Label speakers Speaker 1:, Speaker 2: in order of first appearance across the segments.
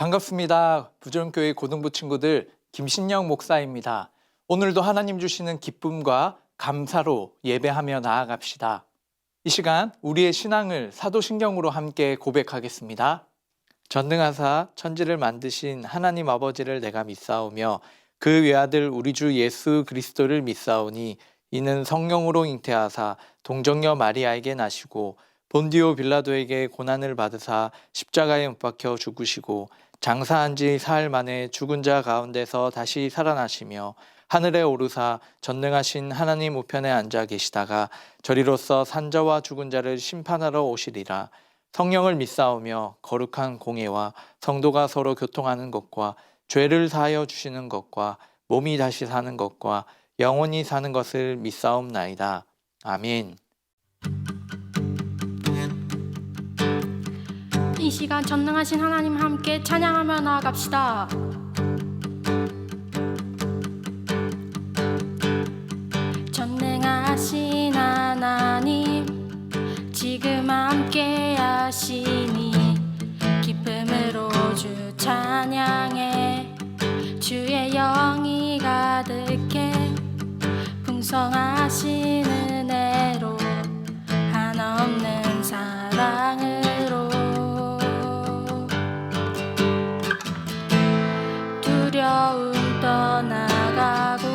Speaker 1: 반갑습니다. 부전교회 고등부 친구들 김신영 목사입니다. 오늘도 하나님 주시는 기쁨과 감사로 예배하며 나아갑시다. 이 시간 우리의 신앙을 사도신경으로 함께 고백하겠습니다. 전능하사 천지를 만드신 하나님 아버지를 내가 믿사오며 그 외아들 우리 주 예수 그리스도를 믿사오니 이는 성령으로 잉태하사 동정녀 마리아에게 나시고 본디오 빌라도에게 고난을 받으사 십자가에 못 박혀 죽으시고 장사한 지 사흘 만에 죽은 자 가운데서 다시 살아나시며 하늘에 오르사 전능하신 하나님 우편에 앉아 계시다가 저리로서 산자와 죽은 자를 심판하러 오시리라. 성령을 믿사오며 거룩한 공예와 성도가 서로 교통하는 것과 죄를 사하여 주시는 것과 몸이 다시 사는 것과 영원히 사는 것을 믿사옵나이다. 아멘.
Speaker 2: 이 시간 전능하신 하나님 함께 찬양하며 나아갑시다. 전능하신 하나님 지금 함께 하시니 기쁨으로 주 찬양해 주의 영이 가득해 풍성하신 은혜로 한없는 사랑으로 두려움 떠나가고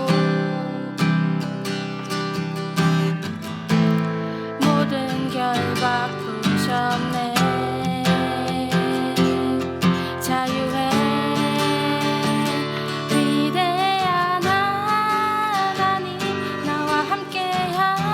Speaker 2: 모든 결박 푸셨네. 자유해 위대한 하나님 나와 함께하시네.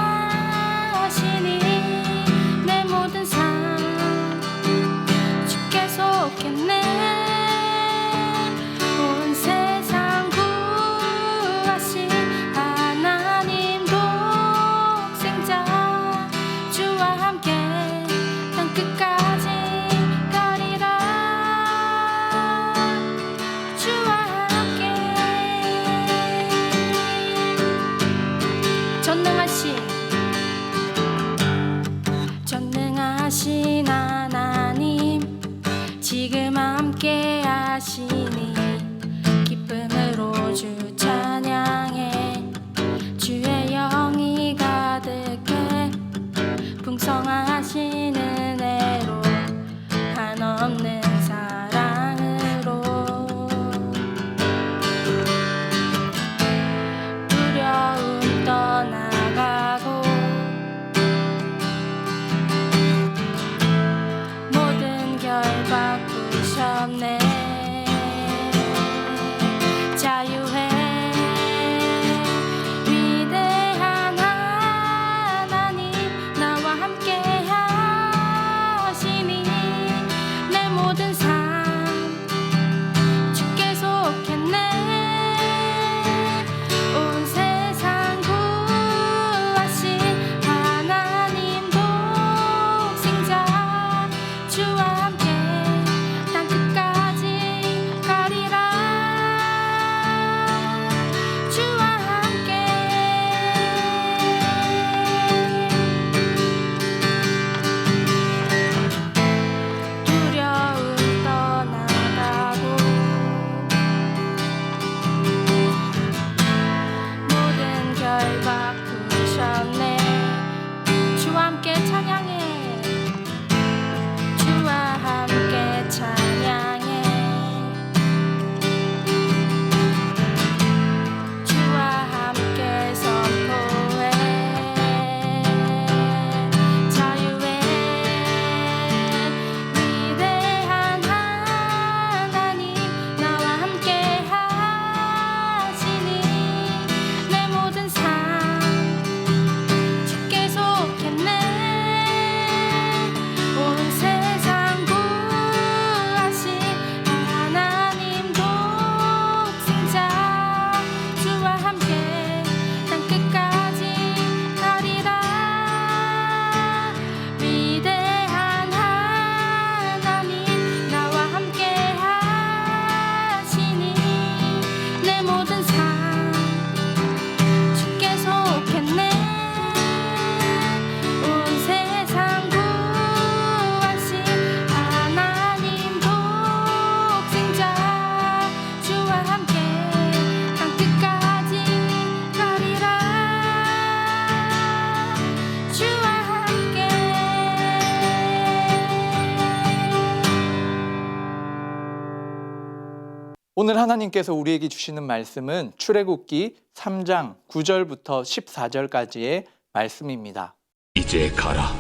Speaker 1: 오늘 하나님께서 우리에게 주시는 말씀은 출애굽기 3장 9절부터 14절까지의 말씀입니다.
Speaker 3: 이제 가라.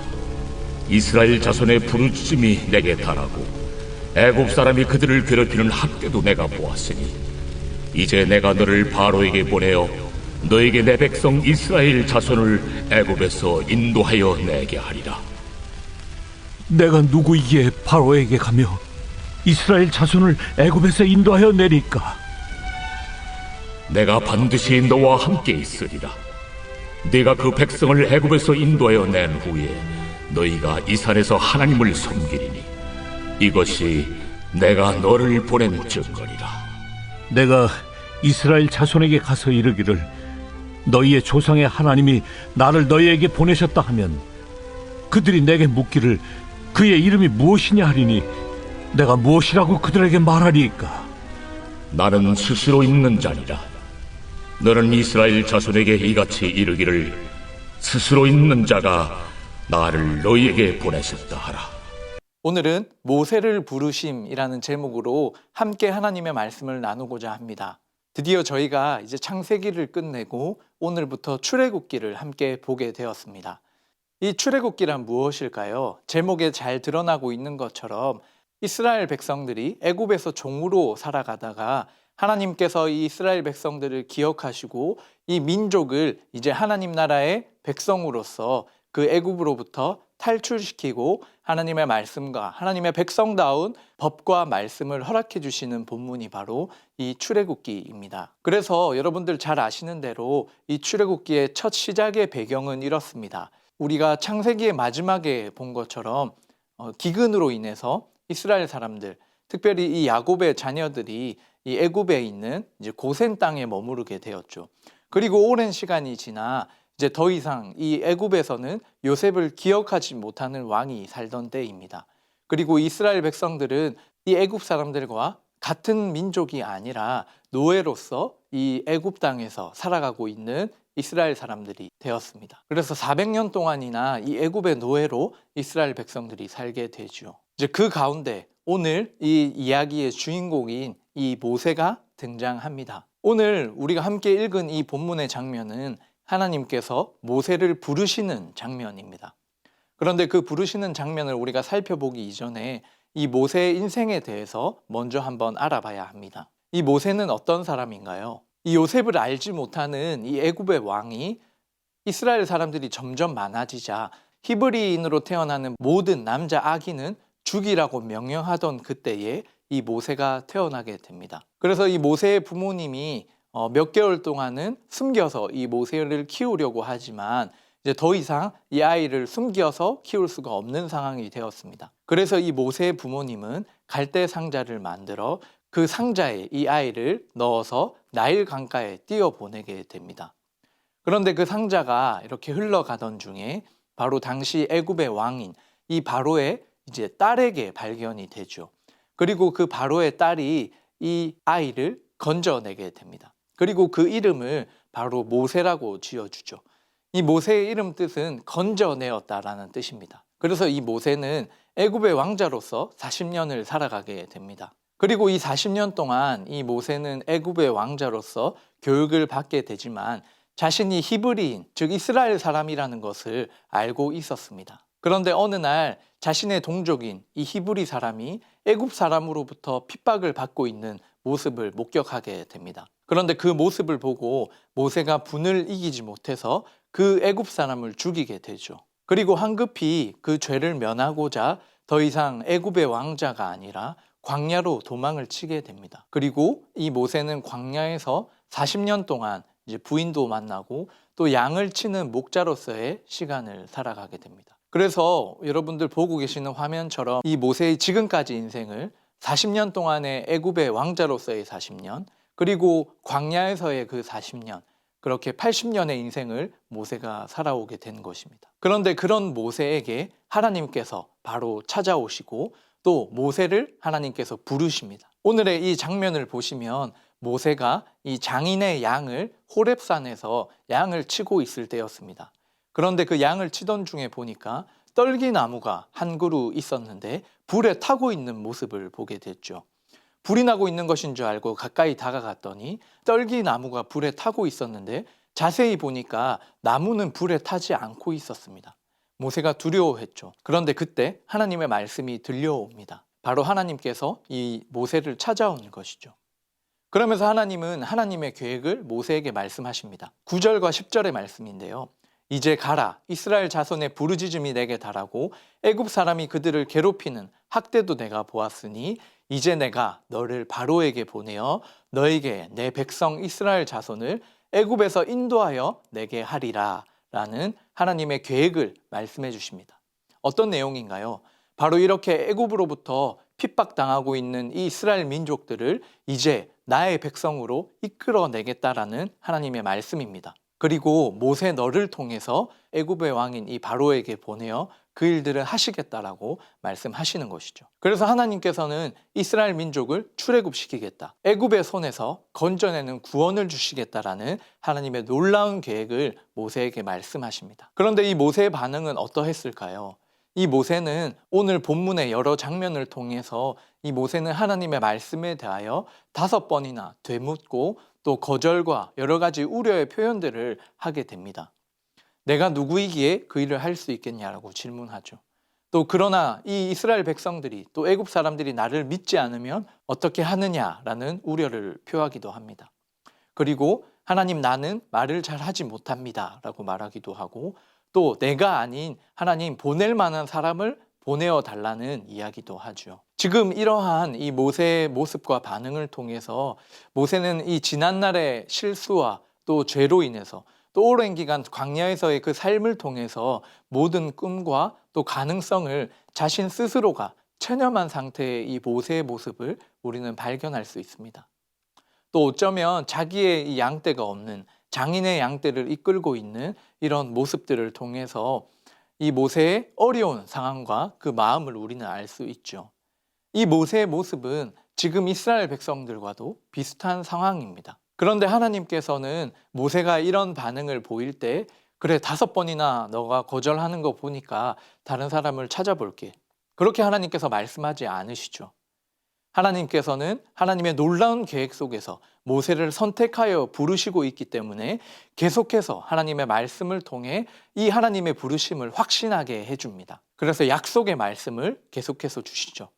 Speaker 3: 이스라엘 자손의 부르짖음이 내게 달하고 애굽 사람이 그들을 괴롭히는 학대도 내가 보았으니 이제 내가 너를 바로에게 보내어 너에게 내 백성 이스라엘 자손을 애굽에서 인도하여 내게 하리라.
Speaker 4: 내가 누구이기에 바로에게 가며 이스라엘 자손을 애굽에서 인도하여 내릴까?
Speaker 3: 내가 반드시 너와 함께 있으리라. 네가 그 백성을 애굽에서 인도하여 낸 후에 너희가 이 산에서 하나님을 섬기리니 이것이 내가 너를 보낸 증거리라.
Speaker 4: 내가 이스라엘 자손에게 가서 이르기를 너희의 조상의 하나님이 나를 너희에게 보내셨다 하면 그들이 내게 묻기를 그의 이름이 무엇이냐 하리니 내가 무엇이라고 그들에게 말하리이까?
Speaker 3: 나는 스스로 있는 자니라. 너는 이스라엘 자손에게 이같이 이르기를 스스로 있는 자가 나를 너희에게 보내셨다 하라.
Speaker 1: 오늘은 모세를 부르심이라는 제목으로 함께 하나님의 말씀을 나누고자 합니다. 드디어 저희가 이제 창세기를 끝내고 오늘부터 출애굽기를 함께 보게 되었습니다. 이 출애굽기란 무엇일까요? 제목에 잘 드러나고 있는 것처럼 이스라엘 백성들이 애굽에서 종으로 살아가다가 하나님께서 이 이스라엘 백성들을 기억하시고 이 민족을 이제 하나님 나라의 백성으로서 그 애굽으로부터 탈출시키고 하나님의 말씀과 하나님의 백성다운 법과 말씀을 허락해 주시는 본문이 바로 이 출애굽기입니다. 그래서 여러분들 잘 아시는 대로 이 출애굽기의 첫 시작의 배경은 이렇습니다. 우리가 창세기의 마지막에 본 것처럼 기근으로 인해서 이스라엘 사람들, 특별히 이 야곱의 자녀들이 이 애굽에 있는 이제 고센 땅에 머무르게 되었죠. 그리고 오랜 시간이 지나 이제 더 이상 이 애굽에서는 요셉을 기억하지 못하는 왕이 살던 때입니다. 그리고 이스라엘 백성들은 이 애굽 사람들과 같은 민족이 아니라 노예로서 이 애굽 땅에서 살아가고 있는 이스라엘 사람들이 되었습니다. 그래서 400년 동안이나 이 애굽의 노예로 이스라엘 백성들이 살게 되죠. 이제 그 가운데 오늘 이 이야기의 주인공인 이 모세가 등장합니다. 오늘 우리가 함께 읽은 이 본문의 장면은 하나님께서 모세를 부르시는 장면입니다. 그런데 그 부르시는 장면을 우리가 살펴보기 이전에 이 모세의 인생에 대해서 먼저 한번 알아봐야 합니다. 이 모세는 어떤 사람인가요? 이 요셉을 알지 못하는 이 애굽의 왕이 이스라엘 사람들이 점점 많아지자 히브리인으로 태어나는 모든 남자 아기는 죽이라고 명령하던 그때에 이 모세가 태어나게 됩니다. 그래서 이 모세의 부모님이 몇 개월 동안은 숨겨서 이 모세를 키우려고 하지만 이제 더 이상 이 아이를 숨겨서 키울 수가 없는 상황이 되었습니다. 그래서 이 모세의 부모님은 갈대 상자를 만들어 그 상자에 이 아이를 넣어서 나일 강가에 띄워 보내게 됩니다. 그런데 그 상자가 이렇게 흘러가던 중에 바로 당시 애굽의 왕인 이 바로의 이제 딸에게 발견이 되죠. 그리고 그 바로의 딸이 이 아이를 건져내게 됩니다. 그리고 그 이름을 바로 모세라고 지어주죠. 이 모세의 이름 뜻은 건져내었다라는 뜻입니다. 그래서 이 모세는 애굽의 왕자로서 40년을 살아가게 됩니다. 그리고 이 40년 동안 이 모세는 애굽의 왕자로서 교육을 받게 되지만 자신이 히브리인, 즉 이스라엘 사람이라는 것을 알고 있었습니다. 그런데 어느 날 자신의 동족인 이 히브리 사람이 애굽 사람으로부터 핍박을 받고 있는 모습을 목격하게 됩니다. 그런데 그 모습을 보고 모세가 분을 이기지 못해서 그 애굽 사람을 죽이게 되죠. 그리고 황급히 그 죄를 면하고자 더 이상 애굽의 왕자가 아니라 광야로 도망을 치게 됩니다. 그리고 이 모세는 광야에서 40년 동안 이제 부인도 만나고 또 양을 치는 목자로서의 시간을 살아가게 됩니다. 그래서 여러분들 보고 계시는 화면처럼 이 모세의 지금까지 인생을 40년 동안의 애굽의 왕자로서의 40년, 그리고 광야에서의 그 40년, 그렇게 80년의 인생을 모세가 살아오게 된 것입니다. 그런데 그런 모세에게 하나님께서 바로 찾아오시고 또 모세를 하나님께서 부르십니다. 오늘의 이 장면을 보시면 모세가 이 장인의 양을 호렙산에서 양을 치고 있을 때였습니다. 그런데 그 양을 치던 중에 보니까 떨기나무가 한 그루 있었는데 불에 타고 있는 모습을 보게 됐죠. 불이 나고 있는 것인 줄 알고 가까이 다가갔더니 떨기나무가 불에 타고 있었는데 자세히 보니까 나무는 불에 타지 않고 있었습니다. 모세가 두려워했죠. 그런데 그때 하나님의 말씀이 들려옵니다. 바로 하나님께서 이 모세를 찾아온 것이죠. 그러면서 하나님은 하나님의 계획을 모세에게 말씀하십니다. 9절과 10절의 말씀인데요. 이제 가라. 이스라엘 자손의 부르짖음이 내게 달하고 애굽 사람이 그들을 괴롭히는 학대도 내가 보았으니 이제 내가 너를 바로에게 보내어 너에게 내 백성 이스라엘 자손을 애굽에서 인도하여 내게 하리라 라는 하나님의 계획을 말씀해 주십니다. 어떤 내용인가요? 바로 이렇게 애굽으로부터 핍박당하고 있는 이 이스라엘 민족들을 이제 나의 백성으로 이끌어내겠다라는 하나님의 말씀입니다. 그리고 모세 너를 통해서 애굽의 왕인 이 바로에게 보내어 그 일들을 하시겠다라고 말씀하시는 것이죠. 그래서 하나님께서는 이스라엘 민족을 출애굽시키겠다, 애굽의 손에서 건져내는 구원을 주시겠다라는 하나님의 놀라운 계획을 모세에게 말씀하십니다. 그런데 이 모세의 반응은 어떠했을까요? 이 모세는 오늘 본문의 여러 장면을 통해서 이 모세는 하나님의 말씀에 대하여 5번이나 되묻고 또 거절과 여러 가지 우려의 표현들을 하게 됩니다. 내가 누구이기에 그 일을 할 수 있겠냐라고 질문하죠. 또 그러나 이 이스라엘 백성들이 또 애굽 사람들이 나를 믿지 않으면 어떻게 하느냐라는 우려를 표하기도 합니다. 그리고 하나님 나는 말을 잘 하지 못합니다 라고 말하기도 하고 또 내가 아닌 하나님 보낼 만한 사람을 보내어 달라는 이야기도 하죠. 지금 이러한 이 모세의 모습과 반응을 통해서 모세는 이 지난날의 실수와 또 죄로 인해서 또 오랜 기간 광야에서의 그 삶을 통해서 모든 꿈과 또 가능성을 자신 스스로가 체념한 상태의 이 모세의 모습을 우리는 발견할 수 있습니다. 또 어쩌면 자기의 이 양떼가 없는 장인의 양떼를 이끌고 있는 이런 모습들을 통해서 이 모세의 어려운 상황과 그 마음을 우리는 알 수 있죠. 이 모세의 모습은 지금 이스라엘 백성들과도 비슷한 상황입니다. 그런데 하나님께서는 모세가 이런 반응을 보일 때 그래 5번이나 너가 거절하는 거 보니까 다른 사람을 찾아볼게. 그렇게 하나님께서 말씀하지 않으시죠. 하나님께서는 하나님의 놀라운 계획 속에서 모세를 선택하여 부르시고 있기 때문에 계속해서 하나님의 말씀을 통해 이 하나님의 부르심을 확신하게 해줍니다. 그래서 약속의 말씀을 계속해서 주시죠.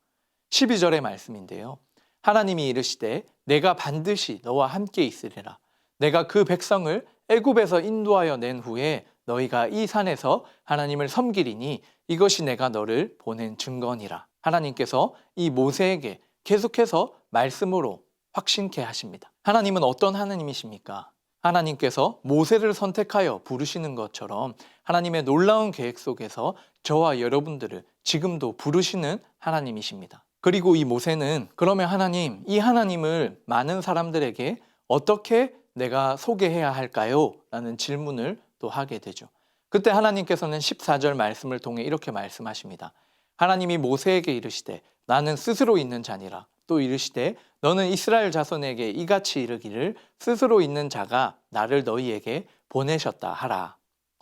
Speaker 1: 12절의 말씀인데요. 하나님이 이르시되 내가 반드시 너와 함께 있으리라. 내가 그 백성을 애굽에서 인도하여 낸 후에 너희가 이 산에서 하나님을 섬기리니 이것이 내가 너를 보낸 증거니라. 하나님께서 이 모세에게 계속해서 말씀으로 확신케 하십니다. 하나님은 어떤 하나님이십니까? 하나님께서 모세를 선택하여 부르시는 것처럼 하나님의 놀라운 계획 속에서 저와 여러분들을 지금도 부르시는 하나님이십니다. 그리고 이 모세는 그러면 하나님, 이 하나님을 많은 사람들에게 어떻게 내가 소개해야 할까요? 라는 질문을 또 하게 되죠. 그때 하나님께서는 14절 말씀을 통해 이렇게 말씀하십니다. 하나님이 모세에게 이르시되 나는 스스로 있는 자니라. 또 이르시되 너는 이스라엘 자손에게 이같이 이르기를 스스로 있는 자가 나를 너희에게 보내셨다 하라.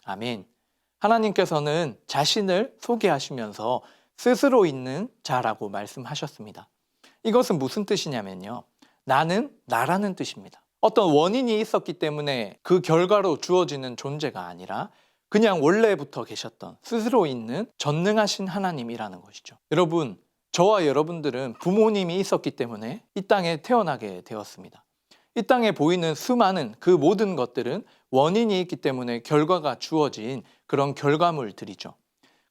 Speaker 1: 아멘. 하나님께서는 자신을 소개하시면서 스스로 있는 자라고 말씀하셨습니다. 이것은 무슨 뜻이냐면요. 나는 나라는 뜻입니다. 어떤 원인이 있었기 때문에 그 결과로 주어지는 존재가 아니라 그냥 원래부터 계셨던 스스로 있는 전능하신 하나님이라는 것이죠. 여러분, 저와 여러분들은 부모님이 있었기 때문에 이 땅에 태어나게 되었습니다. 이 땅에 보이는 수많은 그 모든 것들은 원인이 있기 때문에 결과가 주어진 그런 결과물들이죠.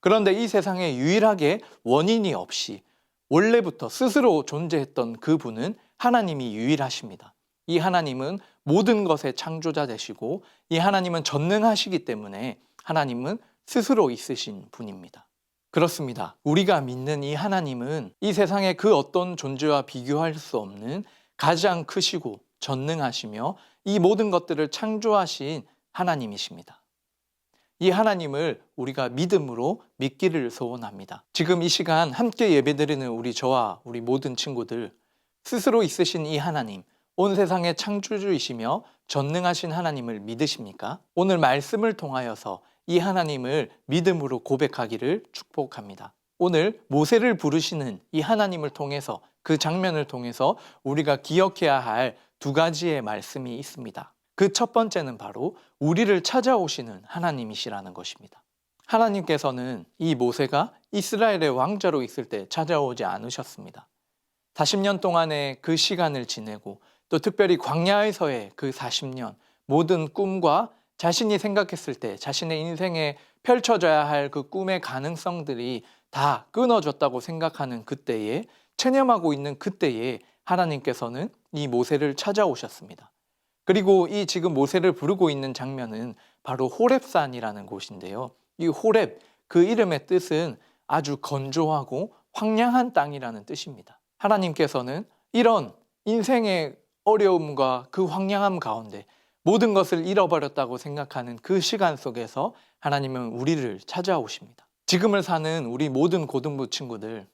Speaker 1: 그런데 이 세상에 유일하게 원인이 없이 원래부터 스스로 존재했던 그분은 하나님이 유일하십니다. 이 하나님은 모든 것의 창조자 되시고 이 하나님은 전능하시기 때문에 하나님은 스스로 있으신 분입니다. 그렇습니다. 우리가 믿는 이 하나님은 이 세상의 그 어떤 존재와 비교할 수 없는 가장 크시고 전능하시며 이 모든 것들을 창조하신 하나님이십니다. 이 하나님을 우리가 믿음으로 믿기를 소원합니다. 지금 이 시간 함께 예배드리는 저와 우리 모든 친구들, 스스로 있으신 이 하나님, 온 세상의 창조주이시며 전능하신 하나님을 믿으십니까? 오늘 말씀을 통하여서 이 하나님을 믿음으로 고백하기를 축복합니다. 오늘 모세를 부르시는 이 하나님을 통해서 그 장면을 통해서 우리가 기억해야 할 두 가지의 말씀이 있습니다. 그 첫 번째는 바로 우리를 찾아오시는 하나님이시라는 것입니다. 하나님께서는 이 모세가 이스라엘의 왕자로 있을 때 찾아오지 않으셨습니다. 40년 동안의 그 시간을 지내고 또 특별히 광야에서의 그 40년 모든 꿈과 자신이 생각했을 때 자신의 인생에 펼쳐져야 할 그 꿈의 가능성들이 다 끊어졌다고 생각하는 그때에, 체념하고 있는 그때에 하나님께서는 이 모세를 찾아오셨습니다. 그리고 이 지금 모세를 부르고 있는 장면은 바로 호렙산이라는 곳인데요. 이 호렙, 그 이름의 뜻은 아주 건조하고 황량한 땅이라는 뜻입니다. 하나님께서는 이런 인생의 어려움과 그 황량함 가운데 모든 것을 잃어버렸다고 생각하는 그 시간 속에서 하나님은 우리를 찾아오십니다. 지금을 사는 우리 모든 고등부 친구들,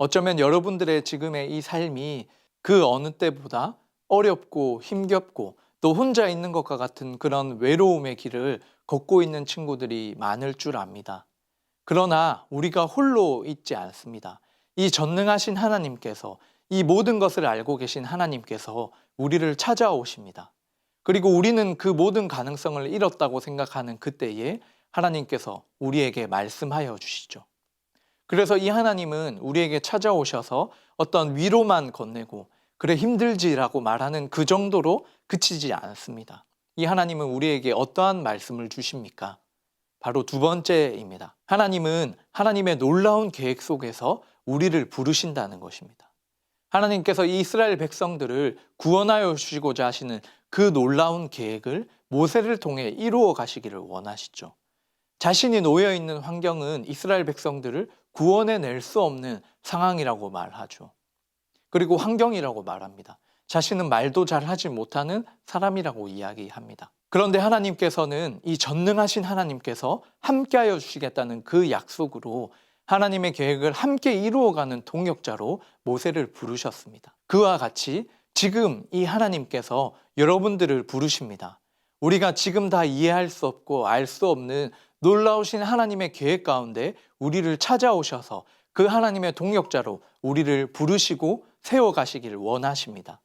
Speaker 1: 어쩌면 여러분들의 지금의 이 삶이 그 어느 때보다 어렵고 힘겹고 또 혼자 있는 것과 같은 그런 외로움의 길을 걷고 있는 친구들이 많을 줄 압니다. 그러나 우리가 홀로 있지 않습니다. 이 전능하신 하나님께서, 이 모든 것을 알고 계신 하나님께서 우리를 찾아오십니다. 그리고 우리는 그 모든 가능성을 잃었다고 생각하는 그때에 하나님께서 우리에게 말씀하여 주시죠. 그래서 이 하나님은 우리에게 찾아오셔서 어떤 위로만 건네고 그래 힘들지라고 말하는 그 정도로 그치지 않습니다. 이 하나님은 우리에게 어떠한 말씀을 주십니까? 바로 두 번째입니다. 하나님은 하나님의 놀라운 계획 속에서 우리를 부르신다는 것입니다. 하나님께서 이 이스라엘 백성들을 구원하여 주시고자 하시는 그 놀라운 계획을 모세를 통해 이루어 가시기를 원하시죠. 자신이 놓여 있는 환경은 이스라엘 백성들을 구원해낼 수 없는 상황이라고 말하죠. 그리고 환경이라고 말합니다. 자신은 말도 잘 하지 못하는 사람이라고 이야기합니다. 그런데 하나님께서는, 이 전능하신 하나님께서 함께하여 주시겠다는 그 약속으로 하나님의 계획을 함께 이루어가는 동역자로 모세를 부르셨습니다. 그와 같이 지금 이 하나님께서 여러분들을 부르십니다. 우리가 지금 다 이해할 수 없고 알 수 없는 놀라우신 하나님의 계획 가운데 우리를 찾아오셔서 그 하나님의 동역자로 우리를 부르시고 세워가시기를 원하십니다.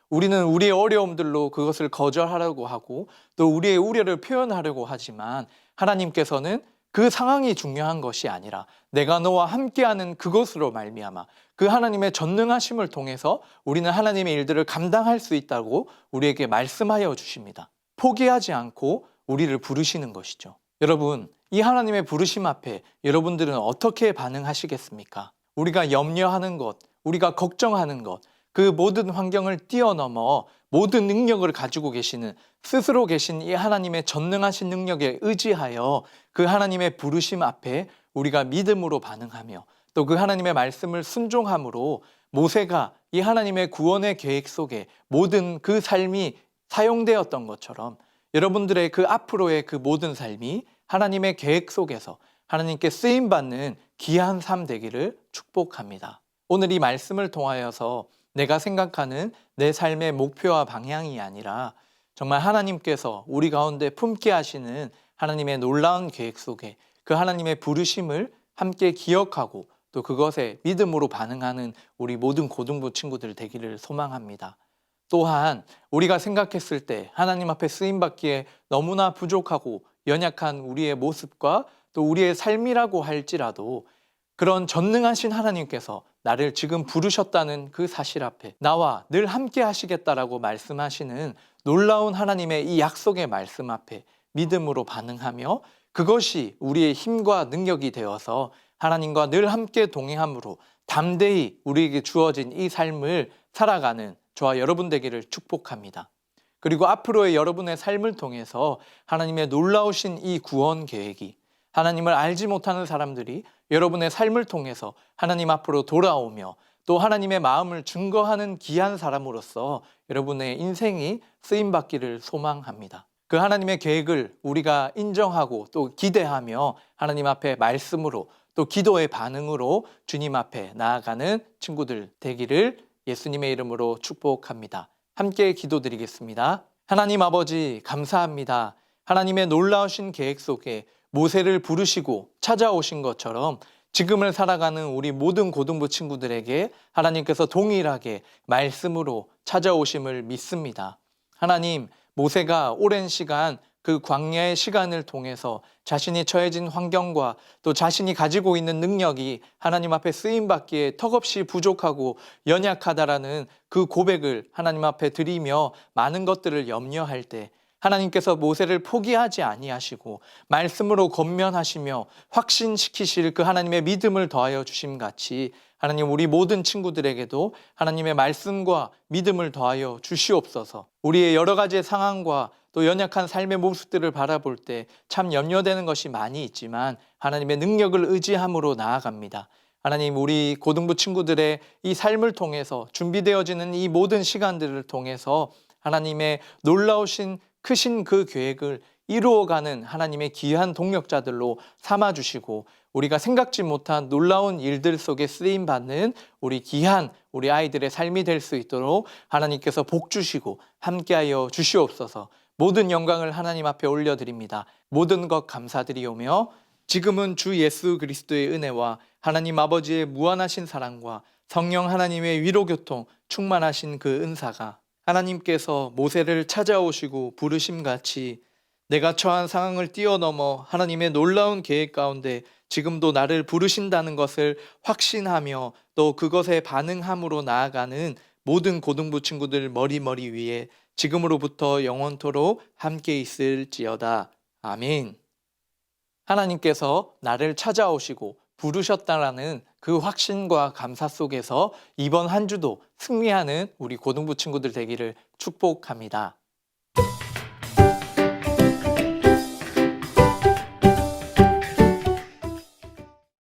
Speaker 1: 우리는 우리의 어려움들로 그것을 거절하려고 하고 또 우리의 우려를 표현하려고 하지만 하나님께서는 그 상황이 중요한 것이 아니라 내가 너와 함께하는 그것으로 말미암아 그 하나님의 전능하심을 통해서 우리는 하나님의 일들을 감당할 수 있다고 우리에게 말씀하여 주십니다. 포기하지 않고 우리를 부르시는 것이죠. 여러분, 이 하나님의 부르심 앞에 여러분들은 어떻게 반응하시겠습니까? 우리가 염려하는 것, 우리가 걱정하는 것, 그 모든 환경을 뛰어넘어 모든 능력을 가지고 계시는, 스스로 계신 이 하나님의 전능하신 능력에 의지하여 그 하나님의 부르심 앞에 우리가 믿음으로 반응하며 또 그 하나님의 말씀을 순종함으로 모세가 이 하나님의 구원의 계획 속에 모든 그 삶이 사용되었던 것처럼 여러분들의 그 앞으로의 그 모든 삶이 하나님의 계획 속에서 하나님께 쓰임받는 귀한 삶 되기를 축복합니다. 오늘 이 말씀을 통하여서 내가 생각하는 내 삶의 목표와 방향이 아니라 정말 하나님께서 우리 가운데 품게 하시는 하나님의 놀라운 계획 속에 그 하나님의 부르심을 함께 기억하고 또 그것에 믿음으로 반응하는 우리 모든 고등부 친구들 되기를 소망합니다. 또한 우리가 생각했을 때 하나님 앞에 쓰임받기에 너무나 부족하고 연약한 우리의 모습과 또 우리의 삶이라고 할지라도 그런 전능하신 하나님께서 나를 지금 부르셨다는 그 사실 앞에 나와 늘 함께 하시겠다라고 말씀하시는 놀라운 하나님의 이 약속의 말씀 앞에 믿음으로 반응하며 그것이 우리의 힘과 능력이 되어서 하나님과 늘 함께 동행함으로 담대히 우리에게 주어진 이 삶을 살아가는 저와 여러분 되기를 축복합니다. 그리고 앞으로의 여러분의 삶을 통해서 하나님의 놀라우신 이 구원 계획이, 하나님을 알지 못하는 사람들이 여러분의 삶을 통해서 하나님 앞으로 돌아오며 또 하나님의 마음을 증거하는 귀한 사람으로서 여러분의 인생이 쓰임받기를 소망합니다. 그 하나님의 계획을 우리가 인정하고 또 기대하며 하나님 앞에 말씀으로 또 기도의 반응으로 주님 앞에 나아가는 친구들 되기를 예수님의 이름으로 축복합니다. 함께 기도드리겠습니다. 하나님 아버지 감사합니다. 하나님의 놀라우신 계획 속에 모세를 부르시고 찾아오신 것처럼 지금을 살아가는 우리 모든 고등부 친구들에게 하나님께서 동일하게 말씀으로 찾아오심을 믿습니다. 하나님, 모세가 오랜 시간 그 광야의 시간을 통해서 자신이 처해진 환경과 또 자신이 가지고 있는 능력이 하나님 앞에 쓰임받기에 턱없이 부족하고 연약하다라는 그 고백을 하나님 앞에 드리며 많은 것들을 염려할 때 하나님께서 모세를 포기하지 아니하시고 말씀으로 권면하시며 확신시키실 그 하나님의 믿음을 더하여 주심 같이 하나님, 우리 모든 친구들에게도 하나님의 말씀과 믿음을 더하여 주시옵소서. 우리의 여러 가지의 상황과 또 연약한 삶의 모습들을 바라볼 때 참 염려되는 것이 많이 있지만 하나님의 능력을 의지함으로 나아갑니다. 하나님, 우리 고등부 친구들의 이 삶을 통해서 준비되어지는 이 모든 시간들을 통해서 하나님의 놀라우신 크신 그 계획을 이루어가는 하나님의 귀한 동력자들로 삼아주시고 우리가 생각지 못한 놀라운 일들 속에 쓰임받는 우리 귀한 우리 아이들의 삶이 될 수 있도록 하나님께서 복 주시고 함께하여 주시옵소서. 모든 영광을 하나님 앞에 올려드립니다. 모든 것 감사드리오며 지금은 주 예수 그리스도의 은혜와 하나님 아버지의 무한하신 사랑과 성령 하나님의 위로교통 충만하신 그 은사가 하나님께서 모세를 찾아오시고 부르심같이 내가 처한 상황을 뛰어넘어 하나님의 놀라운 계획 가운데 지금도 나를 부르신다는 것을 확신하며 또 그것에 반응함으로 나아가는 모든 고등부 친구들 머리 위에 지금으로부터 영원토록 함께 있을지어다. 아멘. 하나님께서 나를 찾아오시고 부르셨다라는 그 확신과 감사 속에서 이번 한 주도 승리하는 우리 고등부 친구들 되기를 축복합니다.